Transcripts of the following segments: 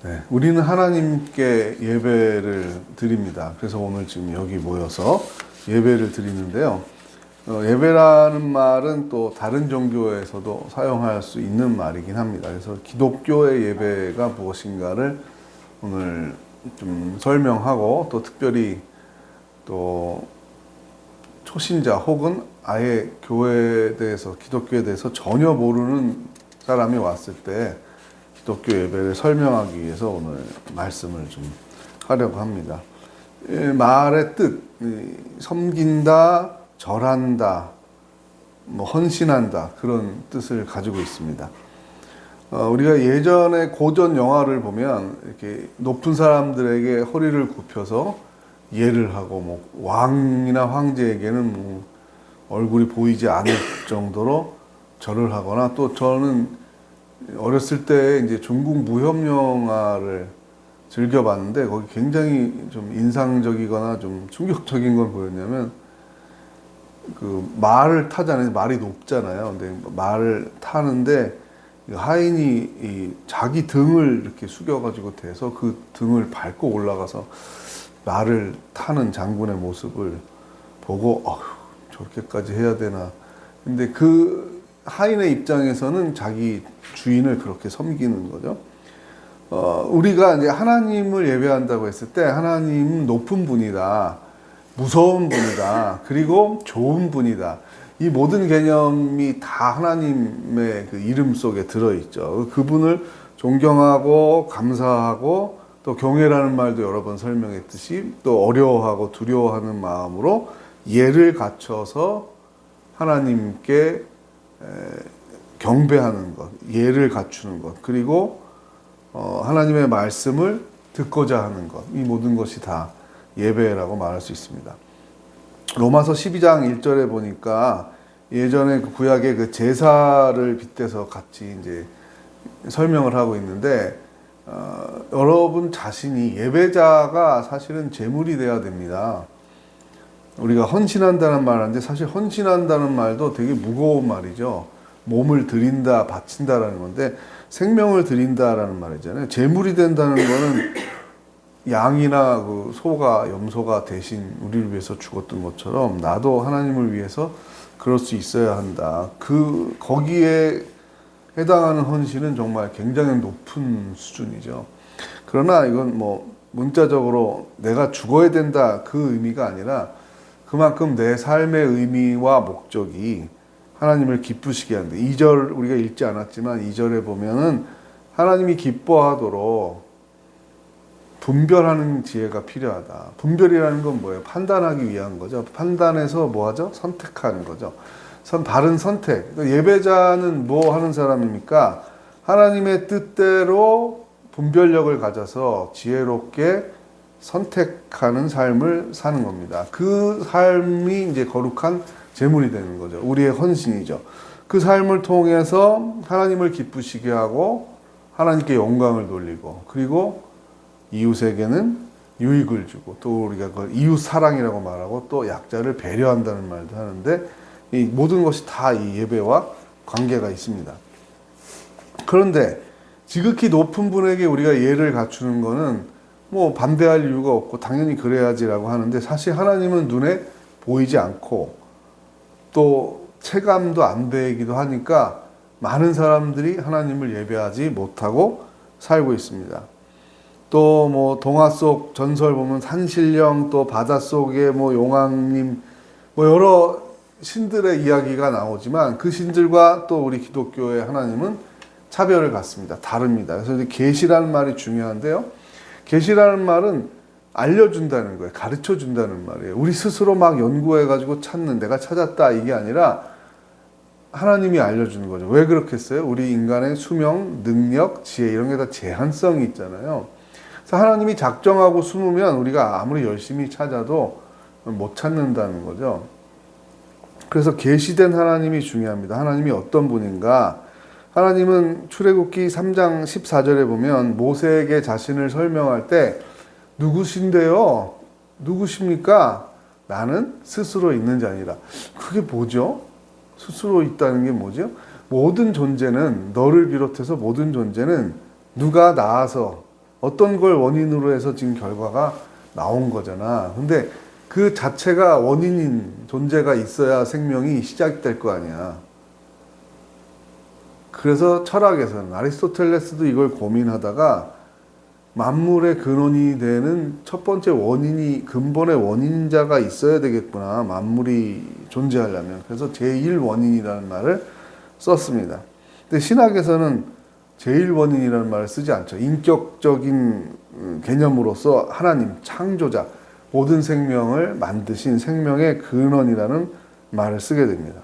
네, 우리는 하나님께 예배를 드립니다. 그래서 오늘 지금 여기 모여서 예배를 드리는데요. 예배라는 말은 또 다른 종교에서도 사용할 수 있는 말이긴 합니다. 그래서 기독교의 예배가 무엇인가를 오늘 좀 설명하고, 또 특별히 또 초신자 혹은 아예 교회에 대해서, 기독교에 대해서 전혀 모르는 사람이 왔을 때 기독교 예배를 설명하기 위해서 오늘 말씀을 좀 하려고 합니다. 말의 뜻, 섬긴다, 절한다, 헌신한다, 그런 뜻을 가지고 있습니다. 우리가 예전에 고전 영화를 보면 이렇게 높은 사람들에게 허리를 굽혀서 예를 하고, 왕이나 황제에게는 얼굴이 보이지 않을 정도로 절을 하거나, 또 저는 어렸을 때 이제 중국 무협 영화를 즐겨봤는데, 거기 굉장히 좀 인상적이거나 좀 충격적인 건 뭐였냐면, 그 말을 타잖아요. 말이 높잖아요. 근데 말을 타는데 하인이 자기 등을 이렇게 숙여가지고 대서 그 등을 밟고 올라가서 말을 타는 장군의 모습을 보고, 저렇게까지 해야 되나. 근데 그 하인의 입장에서는 자기 주인을 그렇게 섬기는 거죠. 우리가 이제 하나님을 예배한다고 했을 때, 하나님은 높은 분이다, 무서운 분이다, 그리고 좋은 분이다. 이 모든 개념이 다 하나님의 그 이름 속에 들어있죠. 그분을 존경하고 감사하고, 또 경외라는 말도 여러 번 설명했듯이, 또 어려워하고 두려워하는 마음으로 예를 갖춰서 하나님께 경배하는 것, 예를 갖추는 것, 그리고 하나님의 말씀을 듣고자 하는 것, 이 모든 것이 다 예배라고 말할 수 있습니다. 로마서 12장 1절에 보니까 예전에 그 구약의 그 제사를 빗대서 같이 이제 설명을 하고 있는데, 여러분 자신이 예배자가 사실은 제물이 되어야 됩니다. 우리가 헌신한다는 말 하는데, 사실 헌신한다는 말도 되게 무거운 말이죠. 몸을 드린다, 바친다라는 건데, 생명을 드린다라는 말이잖아요. 제물이 된다는 거는 양이나 그 소가, 염소가 대신 우리를 위해서 죽었던 것처럼, 나도 하나님을 위해서 그럴 수 있어야 한다. 거기에 해당하는 헌신은 정말 굉장히 높은 수준이죠. 그러나 이건 문자적으로 내가 죽어야 된다, 그 의미가 아니라, 그만큼 내 삶의 의미와 목적이 하나님을 기쁘시게 하는데, 2절 우리가 읽지 않았지만 2절에 보면은 하나님이 기뻐하도록 분별하는 지혜가 필요하다. 분별이라는 건 뭐예요? 판단하기 위한 거죠. 판단해서 뭐 하죠? 선택하는 거죠. 바른 선택. 예배자는 뭐 하는 사람입니까? 하나님의 뜻대로 분별력을 가져서 지혜롭게 선택하는 삶을 사는 겁니다. 그 삶이 이제 거룩한 제물이 되는 거죠. 우리의 헌신이죠. 그 삶을 통해서 하나님을 기쁘시게 하고, 하나님께 영광을 돌리고, 그리고 이웃에게는 유익을 주고, 또 우리가 그걸 이웃 사랑이라고 말하고, 또 약자를 배려한다는 말도 하는데, 이 모든 것이 다 이 예배와 관계가 있습니다. 그런데 지극히 높은 분에게 우리가 예를 갖추는 거는 반대할 이유가 없고 당연히 그래야지라고 하는데, 사실 하나님은 눈에 보이지 않고 또 체감도 안 되기도 하니까 많은 사람들이 하나님을 예배하지 못하고 살고 있습니다. 또 동화 속 전설 보면 산신령, 또 바닷속의 용왕님, 여러 신들의 이야기가 나오지만, 그 신들과 또 우리 기독교의 하나님은 차별을 갖습니다. 다릅니다. 그래서 이제 계시라는 말이 중요한데요. 계시라는 말은 알려준다는 거예요. 가르쳐준다는 말이에요. 우리 스스로 막 연구해가지고 찾는, 내가 찾았다, 이게 아니라 하나님이 알려주는 거죠. 왜 그렇겠어요? 우리 인간의 수명, 능력, 지혜, 이런 게 다 제한성이 있잖아요. 그래서 하나님이 작정하고 숨으면 우리가 아무리 열심히 찾아도 못 찾는다는 거죠. 그래서 계시된 하나님이 중요합니다. 하나님이 어떤 분인가? 하나님은 출애굽기 3장 14절에 보면 모세에게 자신을 설명할 때, 누구신데요? 누구십니까? 나는 스스로 있는 자니라. 그게 뭐죠? 스스로 있다는 게 뭐죠? 모든 존재는, 너를 비롯해서 모든 존재는 누가 나아서 어떤 걸 원인으로 해서 지금 결과가 나온 거잖아. 근데 그 자체가 원인인 존재가 있어야 생명이 시작될 거 아니야. 그래서 철학에서는 아리스토텔레스도 이걸 고민하다가 만물의 근원이 되는 첫 번째 원인이, 근본의 원인자가 있어야 되겠구나, 만물이 존재하려면. 그래서 제1원인이라는 말을 썼습니다. 근데 신학에서는 제1원인이라는 말을 쓰지 않죠. 인격적인 개념으로서 하나님, 창조자, 모든 생명을 만드신 생명의 근원이라는 말을 쓰게 됩니다.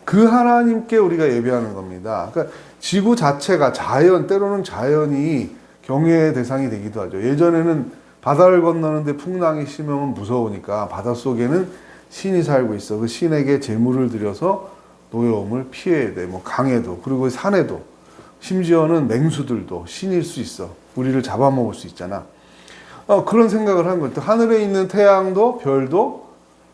그 하나님께 우리가 예배하는 겁니다. 그러니까 지구 자체가, 자연, 때로는 자연이 경외의 대상이 되기도 하죠. 예전에는 바다를 건너는데 풍랑이 심하면 무서우니까 바닷속에는 신이 살고 있어. 그 신에게 제물을 드려서 노여움을 피해야 돼. 뭐 강에도, 그리고 산에도, 심지어는 맹수들도 신일 수 있어. 우리를 잡아먹을 수 있잖아. 그런 생각을 한 거예요. 하늘에 있는 태양도 별도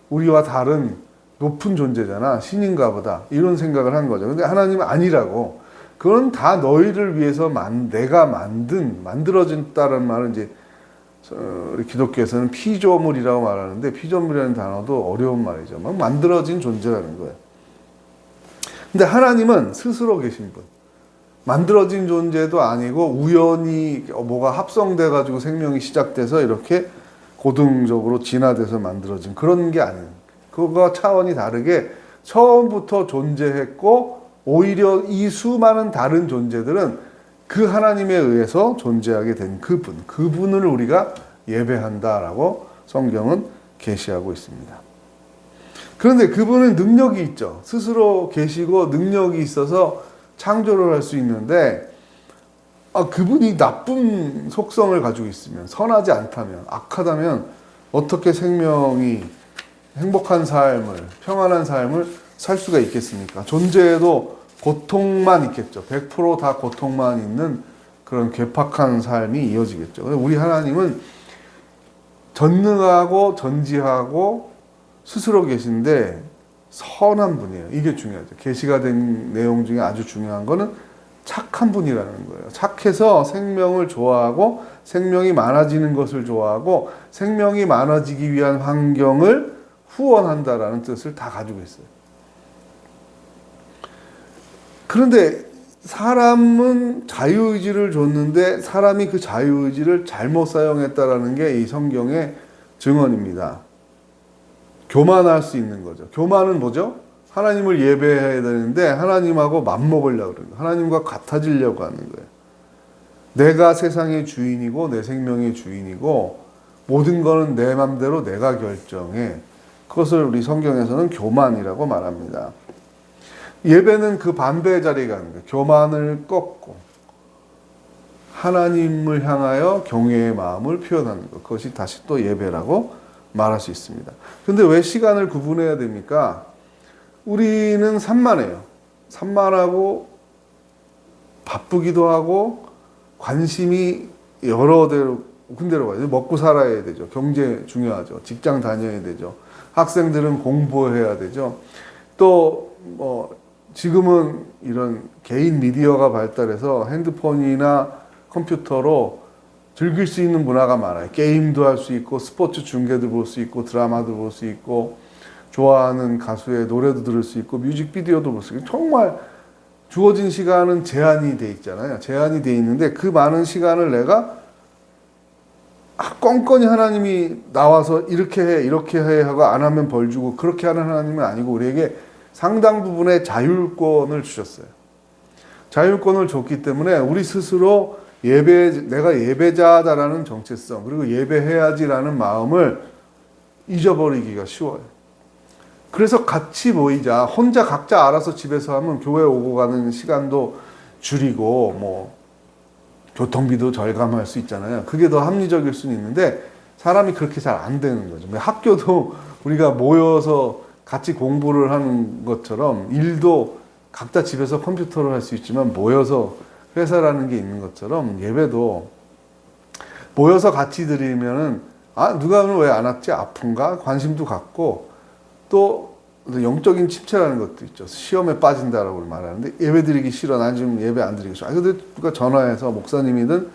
우리와 다른 높은 존재잖아. 신인가 보다. 이런 생각을 한 거죠. 근데 하나님은 아니라고. 그건 다 너희를 위해서 내가 만들어진다는 말은 이제 우리 기독교에서는 피조물이라고 말하는데, 피조물이라는 단어도 어려운 말이죠. 막 만들어진 존재라는 거예요. 근데 하나님은 스스로 계신 분. 만들어진 존재도 아니고 우연히 뭐가 합성돼 가지고 생명이 시작돼서 이렇게 고등적으로 진화돼서 만들어진 그런 게 아니에요. 그거가 차원이 다르게 처음부터 존재했고, 오히려 이 수많은 다른 존재들은 그 하나님에 의해서 존재하게 된 그분을 우리가 예배한다라고 성경은 계시하고 있습니다. 그런데 그분은 능력이 있죠. 스스로 계시고 능력이 있어서 창조를 할 수 있는데, 그분이 나쁜 속성을 가지고 있으면, 선하지 않다면, 악하다면 어떻게 생명이 행복한 삶을, 평안한 삶을 살 수가 있겠습니까? 존재에도 고통만 있겠죠. 100% 고통만 있는 그런 괴팍한 삶이 이어지겠죠. 우리 하나님은 전능하고 전지하고 스스로 계신데 선한 분이에요. 이게 중요하죠. 계시가 된 내용 중에 아주 중요한 거는 착한 분이라는 거예요. 착해서 생명을 좋아하고 생명이 많아지는 것을 좋아하고 생명이 많아지기 위한 환경을 후원한다라는 뜻을 다 가지고 있어요. 그런데 사람은 자유의지를 줬는데 사람이 그 자유의지를 잘못 사용했다라는 게 이 성경의 증언입니다. 교만할 수 있는 거죠. 교만은 뭐죠? 하나님을 예배해야 되는데 하나님하고 맞먹으려고 그러는 거예요. 하나님과 같아지려고 하는 거예요. 내가 세상의 주인이고 내 생명의 주인이고 모든 거는 내 맘대로 내가 결정해. 그것을 우리 성경에서는 교만이라고 말합니다. 예배는 그 반대의 자리가 하는 거예요. 교만을 꺾고 하나님을 향하여 경외의 마음을 표현하는 것. 그것이 다시 또 예배라고 말할 수 있습니다. 그런데 왜 시간을 구분해야 됩니까? 우리는 산만해요. 산만하고 바쁘기도 하고 관심이 여러 군데로 가요. 먹고 살아야 되죠. 경제 중요하죠. 직장 다녀야 되죠. 학생들은 공부해야 되죠. 또 지금은 이런 개인 미디어가 발달해서 핸드폰이나 컴퓨터로 즐길 수 있는 문화가 많아요. 게임도 할 수 있고 스포츠 중계도 볼 수 있고 드라마도 볼 수 있고 좋아하는 가수의 노래도 들을 수 있고 뮤직비디오도 볼 수 있고 정말 주어진 시간은 제한이 돼 있잖아요. 제한이 돼 있는데 그 많은 시간을 내가 껌껌이 하나님이 나와서 이렇게 해 하고 안 하면 벌 주고 그렇게 하는 하나님은 아니고 우리에게 상당 부분의 자율권을 주셨어요. 자율권을 줬기 때문에 우리 스스로 내가 예배자다라는 정체성 그리고 예배해야지라는 마음을 잊어버리기가 쉬워요. 그래서 같이 모이자. 혼자 각자 알아서 집에서 하면 교회 오고 가는 시간도 줄이고 교통비도 절감할 수 있잖아요. 그게 더 합리적일 수는 있는데 사람이 그렇게 잘 안 되는 거죠. 학교도 우리가 모여서 같이 공부를 하는 것처럼 일도 각자 집에서 컴퓨터를 할 수 있지만 모여서 회사라는 게 있는 것처럼 예배도 모여서 같이 드리면은 누가 오늘 왜 안 왔지? 아픈가? 관심도 갖고 또 영적인 침체라는 것도 있죠. 시험에 빠진다라고 말하는데 예배 드리기 싫어. 난 지금 예배 안 드리기 싫어. 근데 누가 전화해서 목사님이든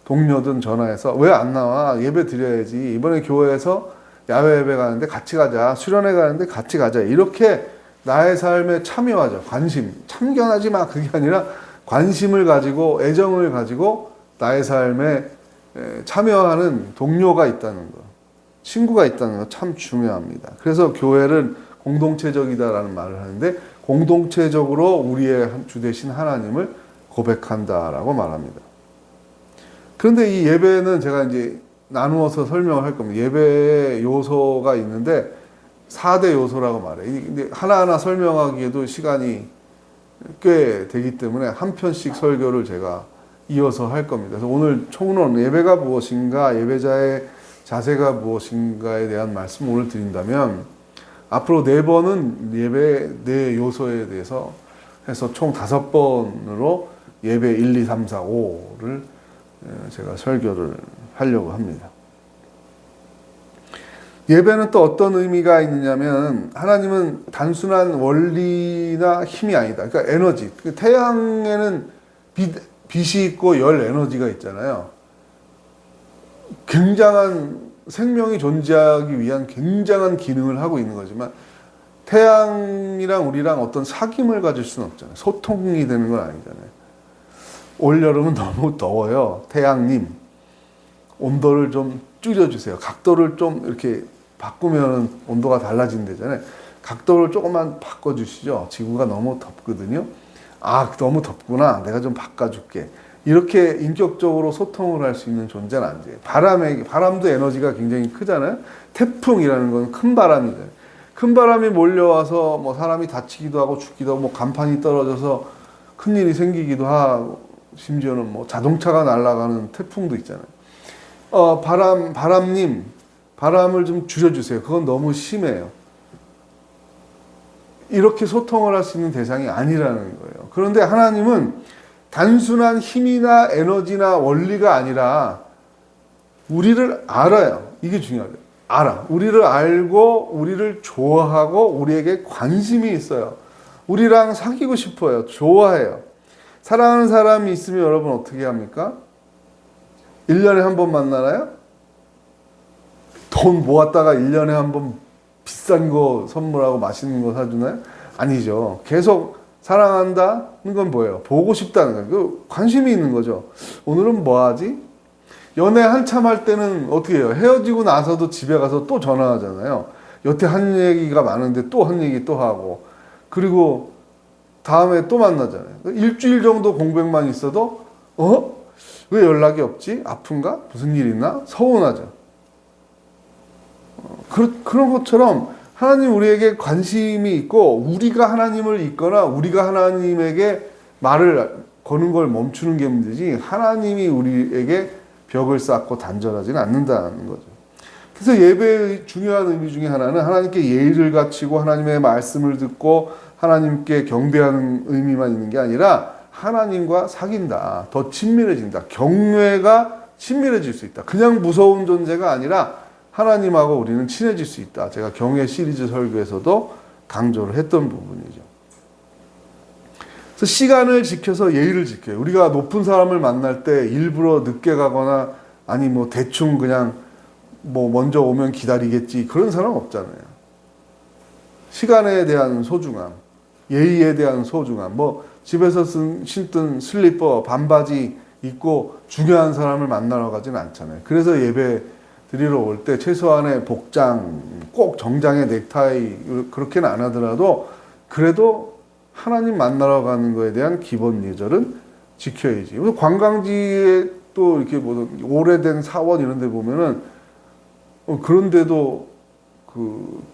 동료든 전화해서 왜 안 나와? 예배 드려야지. 이번에 교회에서 야외 예배 가는데 같이 가자. 수련회 가는데 같이 가자. 이렇게 나의 삶에 참여하자. 관심. 참견하지 마. 그게 아니라 관심을 가지고 애정을 가지고 나의 삶에 참여하는 동료가 있다는 것. 친구가 있다는 것 참 중요합니다. 그래서 교회는 공동체적이다라는 말을 하는데 공동체적으로 우리의 주 되신 하나님을 고백한다라고 말합니다. 그런데 이 예배는 제가 이제 나누어서 설명을 할 겁니다. 예배의 요소가 있는데 4대 요소라고 말해요. 근데 하나하나 설명하기에도 시간이 꽤 되기 때문에 한 편씩 설교를 제가 이어서 할 겁니다. 그래서 오늘 총론 예배가 무엇인가, 예배자의 자세가 무엇인가에 대한 말씀을 오늘 드린다면 앞으로 4번은 예배 4 요소에 대해서 해서 총 5번으로 예배 1, 2, 3, 4, 5를 제가 설교를 하려고 합니다. 예배는 또 어떤 의미가 있느냐면 하나님은 단순한 원리나 힘이 아니다. 그러니까 에너지. 태양에는 빛이 있고 열 에너지가 있잖아요. 굉장한 생명이 존재하기 위한 굉장한 기능을 하고 있는 거지만 태양이랑 우리랑 어떤 사귐을 가질 수는 없잖아요. 소통이 되는 건 아니잖아요. 올여름은 너무 더워요. 태양님, 온도를 좀 줄여주세요. 각도를 좀 이렇게 바꾸면 온도가 달라진대잖아요. 각도를 조금만 바꿔주시죠. 지구가 너무 덥거든요. 아, 너무 덥구나. 내가 좀 바꿔줄게. 이렇게 인격적으로 소통을 할 수 있는 존재는 아니에요. 바람도 에너지가 굉장히 크잖아요. 태풍이라는 건 큰 바람이잖아요. 큰 바람이 몰려와서 뭐 사람이 다치기도 하고 죽기도 하고 뭐 간판이 떨어져서 큰일이 생기기도 하고 심지어는 뭐 자동차가 날아가는 태풍도 있잖아요. 바람님, 바람을 좀 줄여주세요. 그건 너무 심해요. 이렇게 소통을 할 수 있는 대상이 아니라는 거예요. 그런데 하나님은 단순한 힘이나 에너지나 원리가 아니라 우리를 알아요. 이게 중요해요. 알아. 우리를 알고 우리를 좋아하고 우리에게 관심이 있어요. 우리랑 사귀고 싶어요. 좋아해요. 사랑하는 사람이 있으면 여러분 어떻게 합니까? 1년에 한 번 만나나요? 돈 모았다가 1년에 한 번 비싼 거 선물하고 맛있는 거 사주나요? 아니죠. 계속 사랑한다는 건 뭐예요? 보고 싶다는 거예요. 그 관심이 있는 거죠. 오늘은 뭐 하지? 연애 한참 할 때는 어떻게 해요? 헤어지고 나서도 집에 가서 또 전화하잖아요. 여태 한 얘기가 많은데 또 한 얘기 또 하고. 그리고 다음에 또 만나잖아요. 일주일 정도 공백만 있어도 왜 연락이 없지? 아픈가? 무슨 일 있나? 서운하죠. 그런 것처럼 하나님 우리에게 관심이 있고 우리가 하나님을 잊거나 우리가 하나님에게 말을 거는 걸 멈추는 게 문제지 하나님이 우리에게 벽을 쌓고 단절하지는 않는다는 거죠. 그래서 예배의 중요한 의미 중에 하나는 하나님께 예의를 갖추고 하나님의 말씀을 듣고 하나님께 경배하는 의미만 있는 게 아니라 하나님과 사귄다. 더 친밀해진다. 경외가 친밀해질 수 있다. 그냥 무서운 존재가 아니라 하나님하고 우리는 친해질 수 있다. 제가 경외 시리즈 설교에서도 강조를 했던 부분이죠. 그래서 시간을 지켜서 예의를 지켜요. 우리가 높은 사람을 만날 때 일부러 늦게 가거나 아니 뭐 대충 그냥 뭐 먼저 오면 기다리겠지 그런 사람 없잖아요. 시간에 대한 소중함, 예의에 대한 소중함, 뭐 집에서 신던 슬리퍼, 반바지 입고 중요한 사람을 만나러 가지는 않잖아요. 그래서 예배 드리러 올 때 최소한의 복장, 꼭 정장에 넥타이 그렇게는 안 하더라도 그래도 하나님 만나러 가는 거에 대한 기본 예절은 지켜야지. 관광지에 또 이렇게 뭐 오래된 사원 이런 데 보면은 그런데도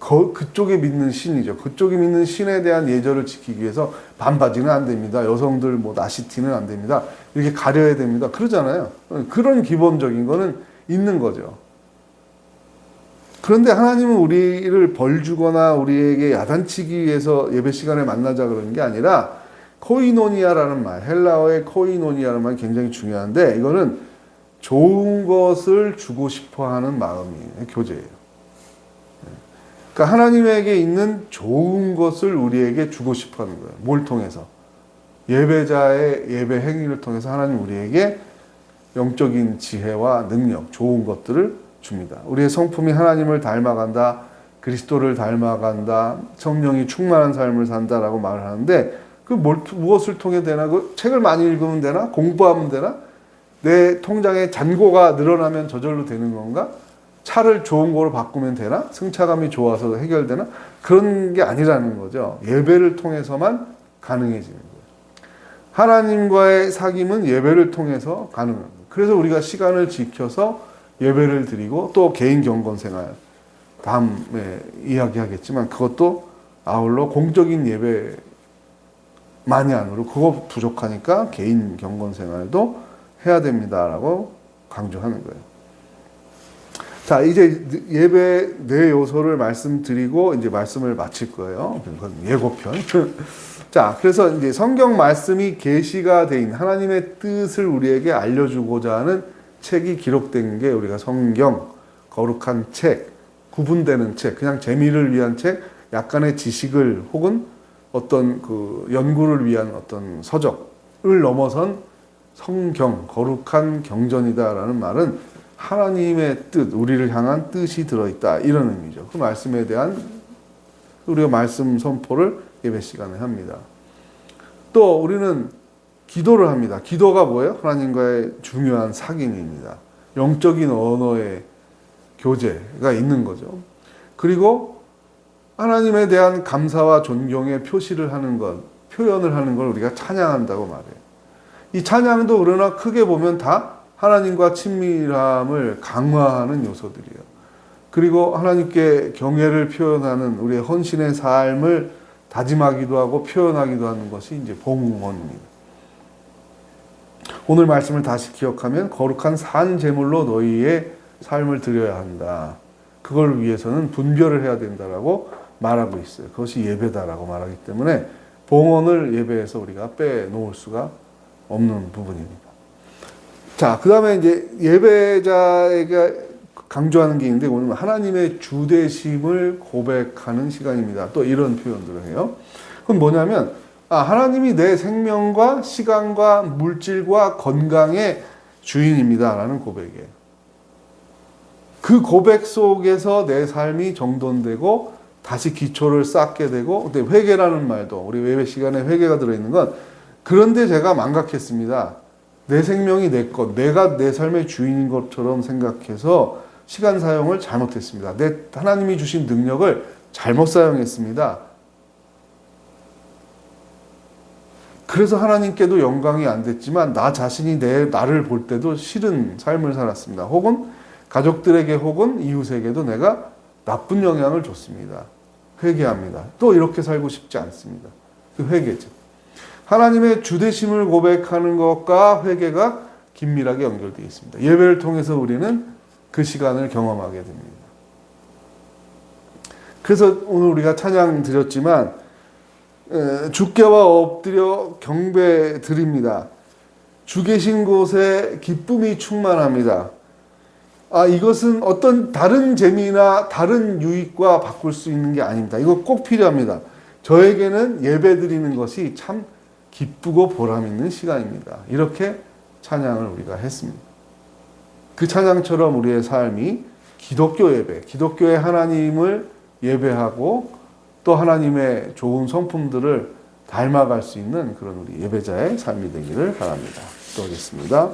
그쪽에 믿는 신이죠. 그쪽에 믿는 신에 대한 예절을 지키기 위해서 반바지는 안 됩니다. 여성들 뭐 나시티는 안 됩니다. 이렇게 가려야 됩니다. 그러잖아요. 그런 기본적인 거는 있는 거죠. 그런데 하나님은 우리를 벌 주거나 우리에게 야단치기 위해서 예배 시간에 만나자 그러는 게 아니라 코이노니아라는 말, 헬라어의 코이노니아라는 말이 굉장히 중요한데 이거는 좋은 것을 주고 싶어 하는 마음이에요. 교제예요. 그러니까 하나님에게 있는 좋은 것을 우리에게 주고 싶어 하는 거예요. 뭘 통해서? 예배자의 예배 행위를 통해서 하나님 우리에게 영적인 지혜와 능력, 좋은 것들을 줍니다. 우리의 성품이 하나님을 닮아간다, 그리스도를 닮아간다, 성령이 충만한 삶을 산다라고 말을 하는데 무엇을 통해 되나? 그 책을 많이 읽으면 되나? 공부하면 되나? 내 통장에 잔고가 늘어나면 저절로 되는 건가? 차를 좋은 거로 바꾸면 되나? 승차감이 좋아서 해결되나? 그런 게 아니라는 거죠. 예배를 통해서만 가능해지는 거예요. 하나님과의 사귐은 예배를 통해서 가능합니다. 그래서 우리가 시간을 지켜서 예배를 드리고 또 개인 경건 생활, 다음에 이야기하겠지만 그것도 아울러 공적인 예배만이 아니고 그거 부족하니까 개인 경건 생활도 해야 됩니다라고 강조하는 거예요. 자, 이제 예배 네 요소를 말씀드리고 이제 말씀을 마칠 거예요. 그건 예고편. 자, 그래서 이제 성경 말씀이 계시가 된 하나님의 뜻을 우리에게 알려주고자 하는 책이 기록된 게 우리가 성경, 거룩한 책, 구분되는 책, 그냥 재미를 위한 책, 약간의 지식을 혹은 어떤 그 연구를 위한 어떤 서적을 넘어선 성경, 거룩한 경전이다라는 말은 하나님의 뜻, 우리를 향한 뜻이 들어있다 이런 의미죠. 그 말씀에 대한 우리가 말씀 선포를 예배 시간에 합니다. 또 우리는 기도를 합니다. 기도가 뭐예요? 하나님과의 중요한 사귐입니다. 영적인 언어의 교제가 있는 거죠. 그리고 하나님에 대한 감사와 존경의 표시를 하는 것, 표현을 하는 걸 우리가 찬양한다고 말해요. 이 찬양도 그러나 크게 보면 다 하나님과 친밀함을 강화하는 요소들이에요. 그리고 하나님께 경외를 표현하는 우리의 헌신의 삶을 다짐하기도 하고 표현하기도 하는 것이 이제 봉헌입니다. 오늘 말씀을 다시 기억하면 거룩한 산 제물로 너희의 삶을 드려야 한다. 그걸 위해서는 분별을 해야 된다라고 말하고 있어요. 그것이 예배다라고 말하기 때문에 봉헌을 예배에서 우리가 빼놓을 수가 없는 부분입니다. 자, 그 다음에 이제 예배자에게 강조하는 게 있는데 오늘 하나님의 주되심을 고백하는 시간입니다. 또 이런 표현들을 해요. 그건 뭐냐면 하나님이 내 생명과 시간과 물질과 건강의 주인입니다라는 고백이에요. 그 고백 속에서 내 삶이 정돈되고 다시 기초를 쌓게 되고, 근데 회개라는 말도 우리 예배 시간에 회개가 들어있는 건 그런데 제가 망각했습니다. 내 생명이 내 것, 내가 내 삶의 주인인 것처럼 생각해서 시간 사용을 잘못했습니다. 하나님이 주신 능력을 잘못 사용했습니다. 그래서 하나님께도 영광이 안 됐지만 나 자신이 나를 볼 때도 싫은 삶을 살았습니다. 혹은 가족들에게 혹은 이웃에게도 내가 나쁜 영향을 줬습니다. 회개합니다. 또 이렇게 살고 싶지 않습니다. 그 회개죠. 하나님의 주되심을 고백하는 것과 회개가 긴밀하게 연결되어 있습니다. 예배를 통해서 우리는 그 시간을 경험하게 됩니다. 그래서 오늘 우리가 찬양 드렸지만 주께와 엎드려 경배 드립니다. 주 계신 곳에 기쁨이 충만합니다. 이것은 어떤 다른 재미나 다른 유익과 바꿀 수 있는 게 아닙니다. 이거 꼭 필요합니다. 저에게는 예배 드리는 것이 참 기쁘고 보람 있는 시간입니다. 이렇게 찬양을 우리가 했습니다. 그 찬양처럼 우리의 삶이 기독교 예배, 기독교의 하나님을 예배하고 또 하나님의 좋은 성품들을 닮아갈 수 있는 그런 우리 예배자의 삶이 되기를 바랍니다. 기도하겠습니다.